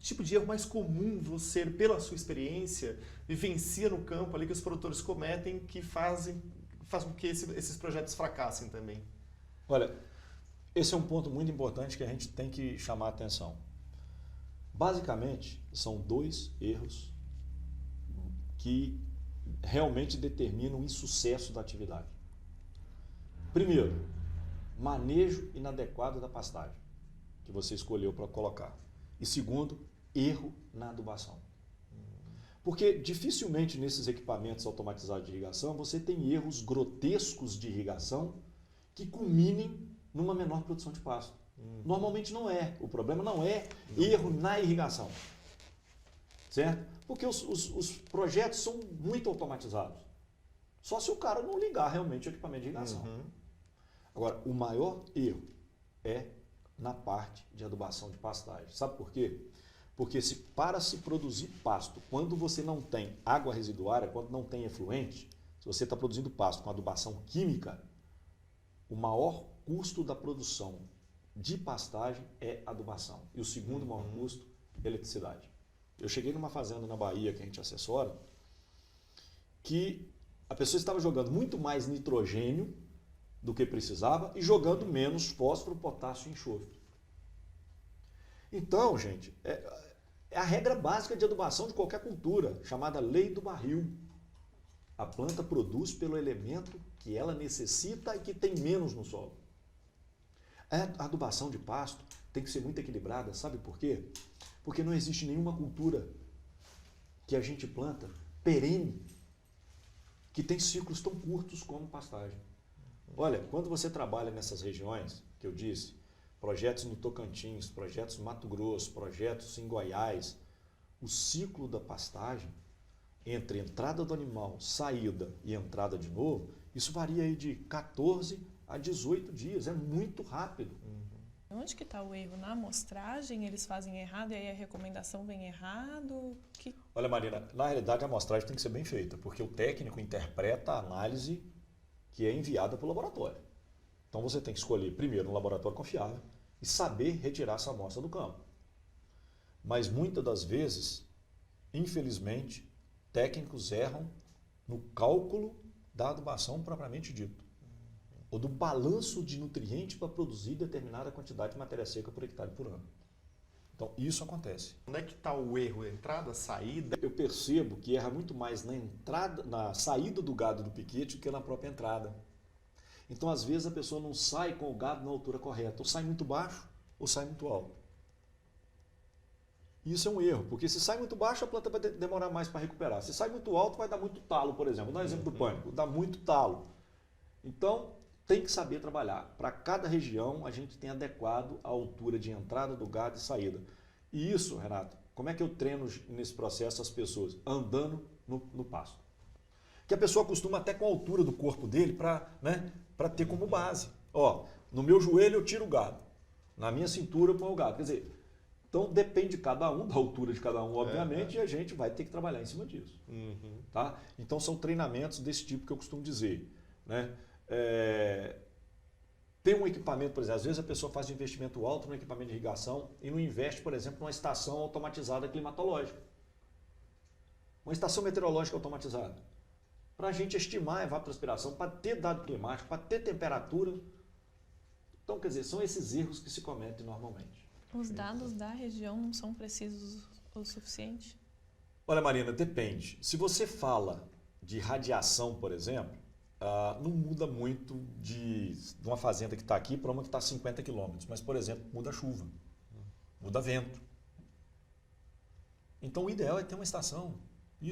tipo de erro mais comum você, pela sua experiência, vivencia no campo ali que os produtores cometem que fazem com que esses projetos fracassem também? Olha, esse é um ponto muito importante que a gente tem que chamar a atenção. Basicamente, são dois erros que realmente determinam o insucesso da atividade. Primeiro, manejo inadequado da pastagem, que você escolheu para colocar. E segundo, erro na adubação. Porque dificilmente nesses equipamentos automatizados de irrigação você tem erros grotescos de irrigação que culminem numa menor produção de pasto. Normalmente não é. O problema não é erro na irrigação. Certo? Porque os projetos são muito automatizados. Só se o cara não ligar realmente o equipamento de irrigação. Agora, o maior erro é na parte de adubação de pastagem. Sabe por quê? Porque para se produzir pasto, quando você não tem água residuária, quando não tem efluente, se você está produzindo pasto com adubação química, o maior custo da produção de pastagem é adubação. E o segundo maior custo é eletricidade. Eu cheguei numa fazenda na Bahia que a gente assessora, que a pessoa estava jogando muito mais nitrogênio do que precisava e jogando menos fósforo, potássio e enxofre. Então, gente, é a regra básica de adubação de qualquer cultura, chamada lei do barril. A planta produz pelo elemento que ela necessita e que tem menos no solo. A adubação de pasto tem que ser muito equilibrada, sabe por quê? Porque não existe nenhuma cultura que a gente planta perene que tem ciclos tão curtos como pastagem. Olha, quando você trabalha nessas regiões que eu disse, projetos no Tocantins, projetos no Mato Grosso, projetos em Goiás, o ciclo da pastagem, entre entrada do animal, saída e entrada de novo, isso varia aí de 14 a 18 dias, é muito rápido. Onde que está o erro? Na amostragem eles fazem errado e aí a recomendação vem errado? Olha, Marina, na realidade a amostragem tem que ser bem feita, porque o técnico interpreta a análise que é enviada para o laboratório. Então você tem que escolher primeiro um laboratório confiável e saber retirar essa amostra do campo. Mas muitas das vezes, infelizmente, técnicos erram no cálculo da adubação propriamente dito, ou do balanço de nutrientes para produzir determinada quantidade de matéria seca por hectare por ano. Então isso acontece. Onde é que está o erro? Entrada, saída? Eu percebo que erra muito mais na entrada, na saída do gado do piquete do que na própria entrada. Então, às vezes, a pessoa não sai com o gado na altura correta. Ou sai muito baixo, ou sai muito alto. Isso é um erro, porque se sai muito baixo, a planta vai demorar mais para recuperar. Se sai muito alto, vai dar muito talo, por exemplo. Vou dar um exemplo do pânico, dá muito talo. Então, tem que saber trabalhar. Para cada região, a gente tem adequado a altura de entrada do gado e saída. E isso, Renato, como é que eu treino nesse processo as pessoas? Andando no pasto. Que a pessoa acostuma até com a altura do corpo dele para ter como base. Ó, no meu joelho eu tiro o gado, na minha cintura eu ponho o gado. Quer dizer, então depende de cada um, da altura de cada um, obviamente, e a gente vai ter que trabalhar em cima disso. Tá? Então são treinamentos desse tipo que eu costumo dizer. Né? Tem um equipamento, por exemplo, às vezes a pessoa faz um investimento alto no equipamento de irrigação e não investe, por exemplo, numa estação automatizada climatológica. Uma estação meteorológica automatizada. Para a gente estimar a evapotranspiração, para ter dado climático, para ter temperatura. Então, quer dizer, são esses erros que se cometem normalmente. Os dados da região não são precisos o suficiente? Olha, Marina, depende. Se você fala de radiação, por exemplo, não muda muito de uma fazenda que está aqui para uma que está a 50 quilômetros. Mas, por exemplo, muda a chuva, muda vento. Então, o ideal é ter uma estação